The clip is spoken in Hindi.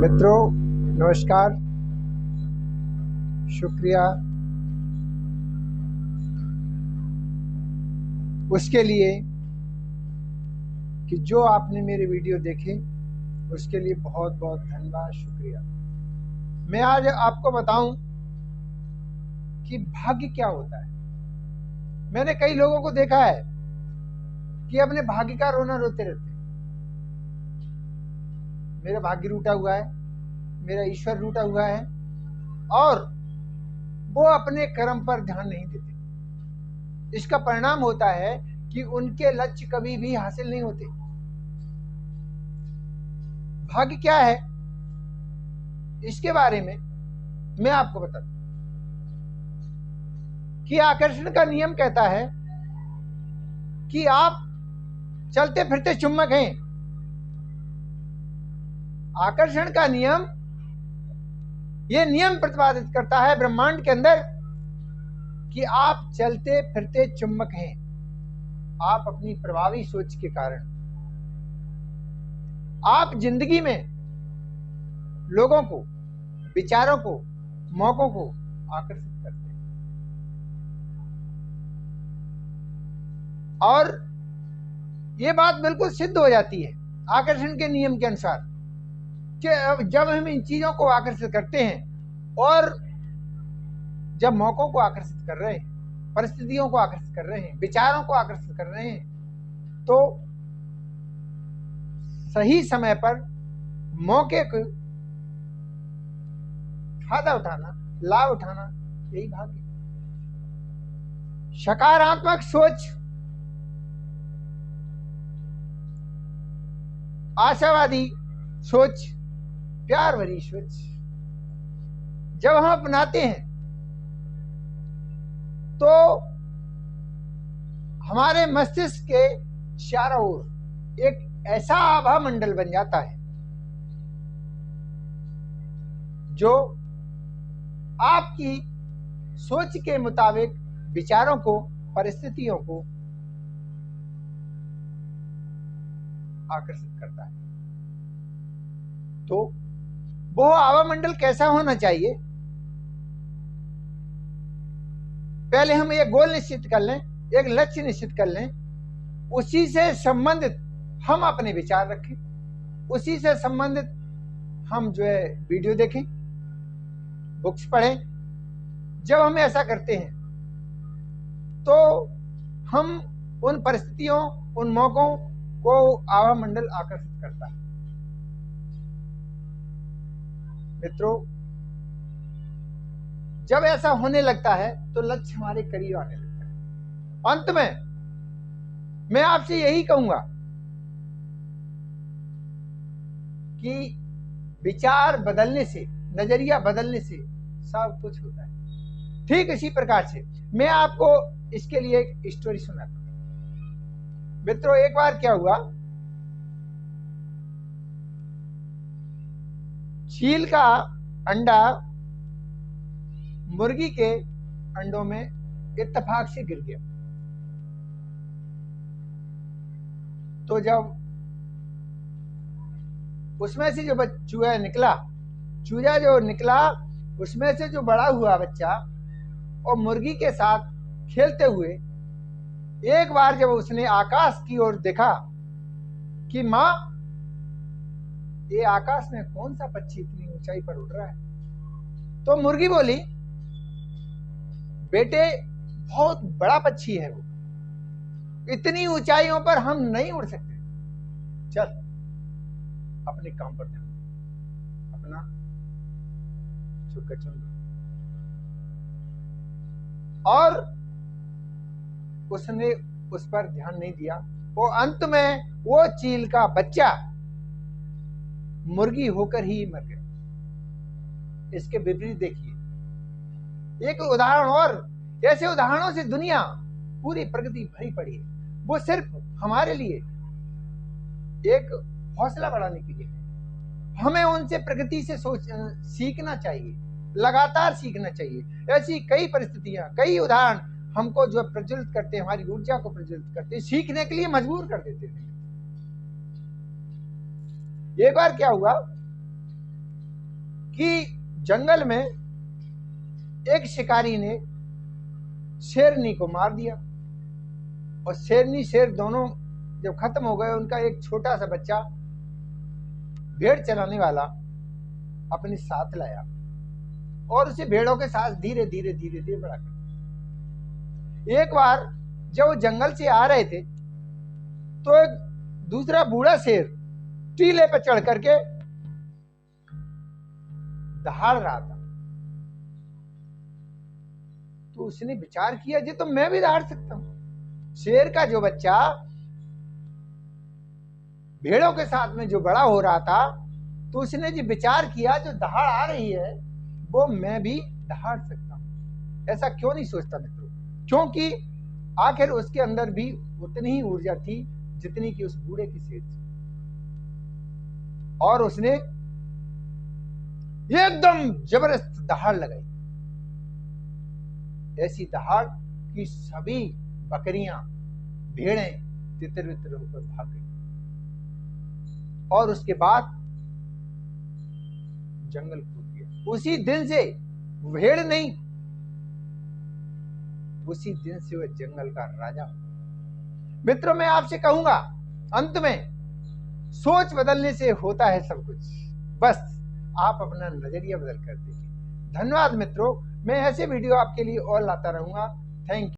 मित्रों नमस्कार, शुक्रिया उसके लिए कि जो आपने मेरे वीडियो देखे, उसके लिए बहुत बहुत धन्यवाद, शुक्रिया। मैं आज आपको बताऊं कि भाग्य क्या होता है। मैंने कई लोगों को देखा है कि अपने भाग्य का रोना रोते रहते हैं। मेरा भाग्य रूठा हुआ है, मेरा ईश्वर रूठा हुआ है, और वो अपने कर्म पर ध्यान नहीं देते। इसका परिणाम होता है कि उनके लक्ष्य कभी भी हासिल नहीं होते। भाग्य क्या है, इसके बारे में मैं आपको बताता हूं कि आकर्षण का नियम कहता है कि आप चलते फिरते चुंबक हैं। आकर्षण का नियम ये नियम प्रतिपादित करता है ब्रह्मांड के अंदर कि आप चलते फिरते चुंबक हैं। आप अपनी प्रभावी सोच के कारण आप जिंदगी में लोगों को, विचारों को, मौकों को आकर्षित करते हैं। और ये बात बिल्कुल सिद्ध हो जाती है आकर्षण के नियम के अनुसार कि जब हम इन चीजों को आकर्षित करते हैं और जब मौकों को आकर्षित कर रहे हैं, परिस्थितियों को आकर्षित कर रहे हैं, विचारों को आकर्षित कर रहे हैं, तो सही समय पर मौके को फायदा उठाना, लाभ उठाना, यही भाग्य। सकारात्मक सोच, आशावादी सोच, प्यार भरी सोच जब हम अपनाते हैं तो हमारे मस्तिष्क के चारों ओर एक ऐसा आभा मंडल बन जाता है जो आपकी सोच के मुताबिक विचारों को, परिस्थितियों को आकर्षित करता है। तो वो आभा मंडल कैसा होना चाहिए? पहले हम एक गोल निश्चित कर लें, एक लक्ष्य निश्चित कर लें, उसी से संबंधित हम अपने विचार रखें, उसी से संबंधित हम जो है वीडियो देखें, बुक्स पढ़ें। जब हम ऐसा करते हैं तो हम उन परिस्थितियों, उन मौकों को आभा मंडल आकर्षित करता है। मित्रों, जब ऐसा होने लगता है तो लक्ष्य हमारे करीब आने लगता है। अंत में मैं आपसे यही कहूंगा कि विचार बदलने से, नजरिया बदलने से सब कुछ होता है। ठीक इसी प्रकार से मैं आपको इसके लिए एक स्टोरी सुनाता हूं। मित्रों, एक बार क्या हुआ, चील का अंडा मुर्गी के अंडों में इत्तेफाक से गिर गया। तो जब उसमें से जो चूहा निकला, चूजा जो निकला, उसमें से जो बड़ा हुआ बच्चा और मुर्गी के साथ खेलते हुए एक बार जब उसने आकाश की ओर देखा कि मां, ये आकाश में कौन सा पक्षी इतनी ऊंचाई पर उड़ रहा है, तो मुर्गी बोली, बेटे बहुत बड़ा पक्षी है वो, इतनी ऊंचाइयों पर हम नहीं उड़ सकते, चल अपने काम पर ध्यान दे, अपना छुपकर चुन लो। और उसने उस पर ध्यान नहीं दिया। वो अंत में वो चील का बच्चा मुर्गी होकर ही मर गया। इसके विपरीत देखिए एक उदाहरण, और ऐसे उदाहरणों से दुनिया, पूरी प्रगति भरी पड़ी है। वो सिर्फ हमारे लिए एक हौसला बढ़ाने के लिए है। हमें उनसे प्रगति से सीखना चाहिए, लगातार सीखना चाहिए। ऐसी कई परिस्थितियां, कई उदाहरण हमको जो प्रज्वलित करते हैं, हमारी ऊर्जा को प्रज्वलित करते हैं, सीखने के लिए मजबूर कर देते हैं। एक बार क्या हुआ, कि जंगल में एक शिकारी ने शेरनी को मार दिया और शेरनी शेर दोनों जब खत्म हो गए, उनका एक छोटा सा बच्चा भेड़ चलाने वाला अपने साथ लाया और उसे भेड़ों के साथ धीरे धीरे धीरे धीरे बड़ा कर। एक बार जब वो जंगल से आ रहे थे तो एक दूसरा बूढ़ा शेर टीले पर चढ़ करके दहाड़ रहा था। तो उसने विचार किया, जी तो मैं भी दहाड़ सकता हूं। शेर का जो बच्चा भेड़ों के साथ में जो बड़ा हो रहा था, तो उसने जी विचार किया, जो दहाड़ आ रही है वो मैं भी दहाड़ सकता हूं। ऐसा क्यों नहीं सोचता मित्रों? क्योंकि आखिर उसके अंदर भी उतनी ही ऊर्जा थी जितनी कि उस बूढ़े की शेर थी, और उसने एकदम जबरदस्त दहाड़ लगाई। ऐसी दहाड़ कि सभी बकरियां, भेड़ें तितर बितर होकर भाग गई और उसके बाद जंगल कूद गया। उसी दिन से भेड़ नहीं, उसी दिन से वह जंगल का राजा। मित्रों, मैं आपसे कहूंगा अंत में, सोच बदलने से होता है सब कुछ। बस आप अपना नजरिया बदल कर देखिए। धन्यवाद मित्रों, मैं ऐसे वीडियो आपके लिए और लाता रहूंगा। Thank you.